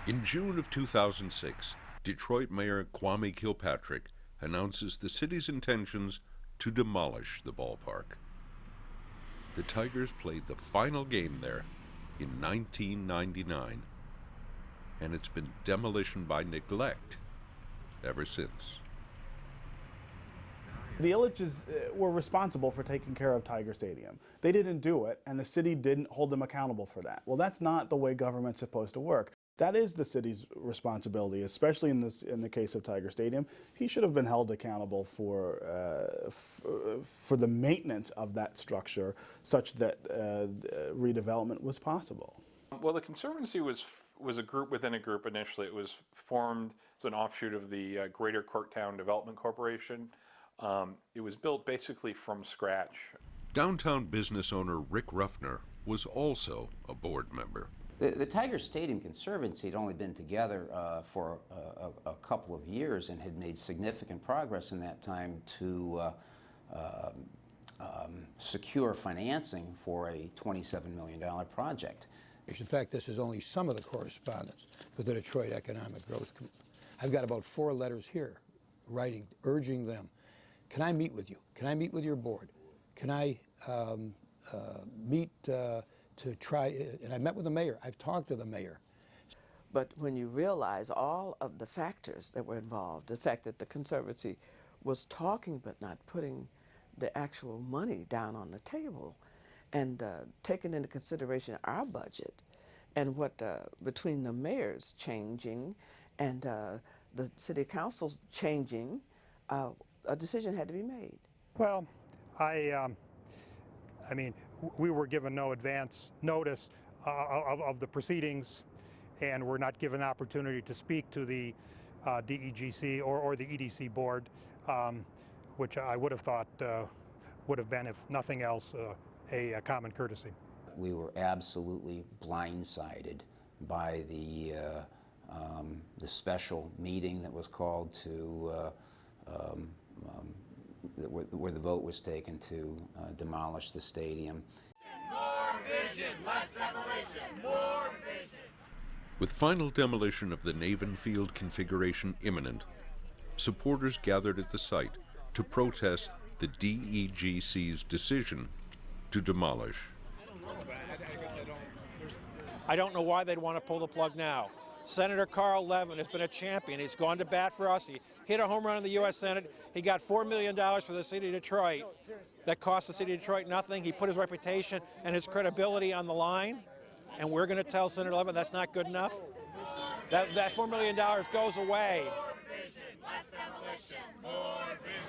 In June of 2006, Detroit Mayor Kwame Kilpatrick announces the city's intentions to demolish the ballpark. The Tigers played the final game there in 1999, and it's been demolition by neglect ever since. The Ilitches were responsible for taking care of Tiger Stadium. They didn't do it, and the city didn't hold them accountable for that. Well, that's not the way government's supposed to work. That is the city's responsibility, especially in the case of Tiger Stadium. He should have been held accountable for the maintenance of that structure, such that redevelopment was possible. Well, the Conservancy was a group within a group initially. It was formed as an offshoot of the Greater Corktown Development Corporation. It was built basically from scratch. Downtown business owner Rick Ruffner was also a board member. The Tiger Stadium Conservancy had only been together for a couple of years and had made significant progress in that time to secure financing for a $27 million project. In fact, this is only some of the correspondence with the Detroit Economic Growth. I've got about 4 letters here writing, urging them, can I meet with you? Can I meet with your board? Can I meet to try, and I met with the mayor, I've talked to the mayor. But when you realize all of the factors that were involved, the fact that the Conservancy was talking but not putting the actual money down on the table, and taking into consideration our budget, and what between the mayor's changing and the city council changing, a decision had to be made. Well, I mean, we were given no advance notice of the proceedings, and were not given an opportunity to speak to the DEGC or the EDC board, which I would have thought would have been, if nothing else, a common courtesy. We were absolutely blindsided by the special meeting that was called to where the vote was taken to demolish the stadium. More vision, less demolition, more vision. With final demolition of the Navin Field configuration imminent, supporters gathered at the site to protest the DEGC's decision to demolish. I don't know why they'd want to pull the plug now. Senator Carl Levin has been a champion. He's gone to bat for us. He hit a home run in the U.S. Senate. He got $4 million for the city of Detroit. That cost the city of Detroit nothing. He put his reputation and his credibility on the line. And we're going to tell Senator Levin that's not good enough. That $4 million goes away. More vision, less demolition, more vision.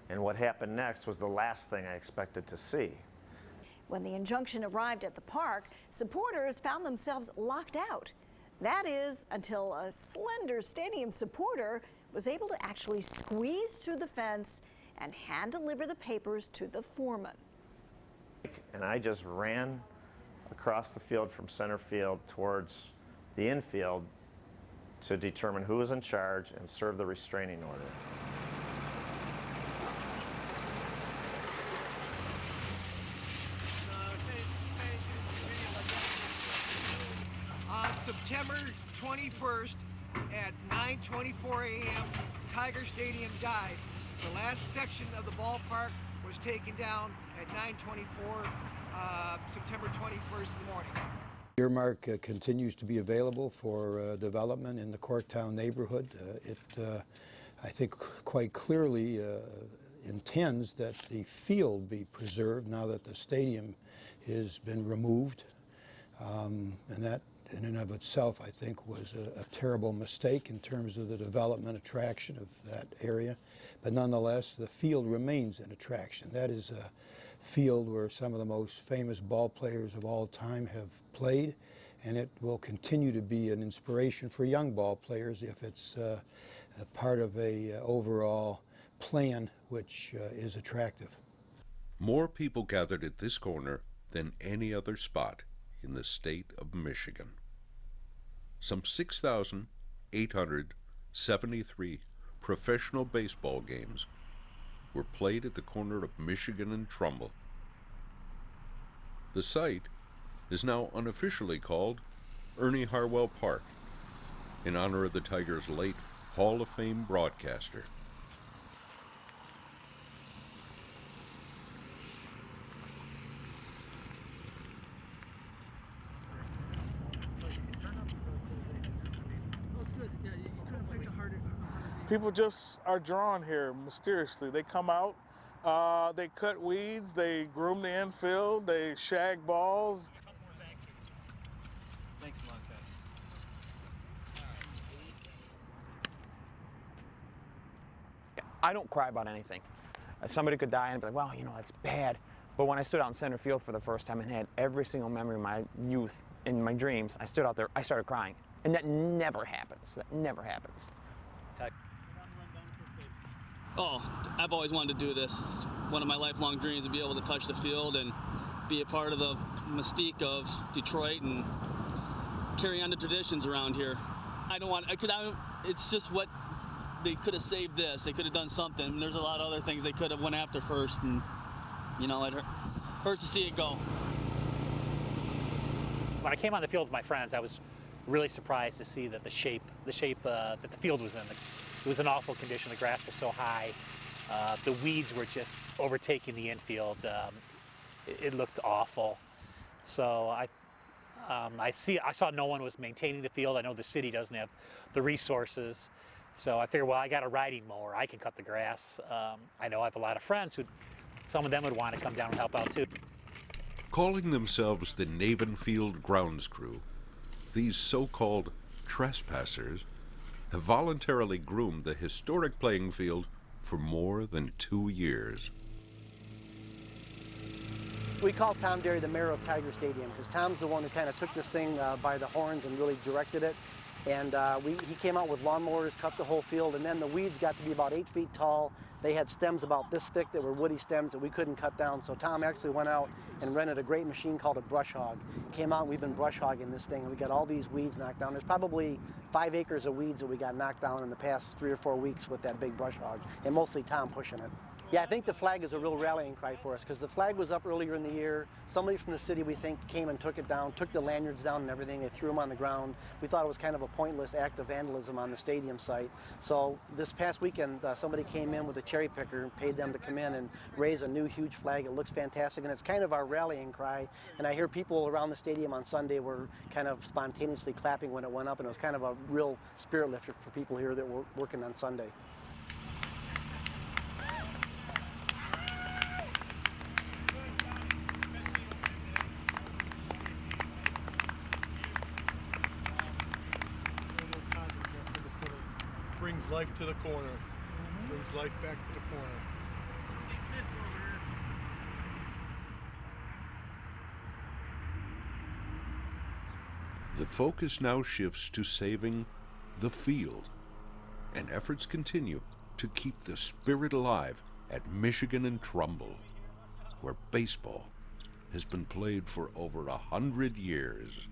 And what happened next was the last thing I expected to see. When the injunction arrived at the park, supporters found themselves locked out. That is, until a slender stadium supporter was able to actually squeeze through the fence and hand-deliver the papers to the foreman. And I just ran across the field from center field towards the infield to determine who was in charge and serve the restraining order. On September 21st at 9:24 a.m., Tiger Stadium died. The last section of the ballpark was taken down at 9:24, September 21st in the morning. Earmark continues to be available for development in the Corktown neighborhood. It, I think, quite clearly intends that the field be preserved now that the stadium has been removed. And that, in and of itself, I think, was a terrible mistake in terms of the development attraction of that area. But nonetheless, the field remains an attraction. That is a field where some of the most famous ball players of all time have played, and it will continue to be an inspiration for young ball players if it's a part of a overall plan which is attractive. More people gathered at this corner than any other spot in the state of Michigan. some 6,873 professional baseball games were played at the corner of Michigan and Trumbull. The site is now unofficially called Ernie Harwell Park, in honor of the Tigers' late Hall of Fame broadcaster. People just are drawn here mysteriously. They come out, they cut weeds, they groom the infield, they shag balls. Thanks a lot, guys. I don't cry about anything. Somebody could die and I'd be like, well, you know, that's bad. But when I stood out in center field for the first time and had every single memory of my youth in my dreams, I stood out there, I started crying. And that never happens. That never happens. Oh, I've always wanted to do this. It's one of my lifelong dreams to be able to touch the field and be a part of the mystique of Detroit and carry on the traditions around here. It's just what they could have saved this. They could have done something. There's a lot of other things they could have went after first, and you know, it hurts to see it go. When I came on the field with my friends, I was really surprised to see that the shape that the field was in. It was an awful condition. The grass was so high. The weeds were just overtaking the infield. It looked awful. So I saw no one was maintaining the field. I know the city doesn't have the resources. So I figured, well, I got a riding mower. I can cut the grass. I know I have a lot of friends some of them would want to come down and help out too. Calling themselves the Navin Field Grounds Crew, these so-called trespassers have voluntarily groomed the historic playing field for more than 2 years. We call Tom Derry the mayor of Tiger Stadium because Tom's the one who kind of took this thing by the horns and really directed it. And he came out with lawnmowers, cut the whole field, and then the weeds got to be about 8 feet tall. They had stems about this thick that were woody stems that we couldn't cut down. So Tom actually went out and rented a great machine called a brush hog. Came out and we've been brush hogging this thing, and we got all these weeds knocked down. There's probably 5 acres of weeds that we got knocked down in the past 3 or 4 weeks with that big brush hog, and mostly Tom pushing it. Yeah, I think the flag is a real rallying cry for us because the flag was up earlier in the year. Somebody from the city, we think, came and took it down, took the lanyards down and everything. They threw them on the ground. We thought it was kind of a pointless act of vandalism on the stadium site. So this past weekend, somebody came in with a cherry picker and paid them to come in and raise a new huge flag. It looks fantastic, and it's kind of our rallying cry. And I hear people around the stadium on Sunday were kind of spontaneously clapping when it went up, and it was kind of a real spirit lifter for people here that were working on Sunday. Brings life to the corner. Brings life back to the corner. The focus now shifts to saving the field, and efforts continue to keep the spirit alive at Michigan and Trumbull, where baseball has been played for over 100 years.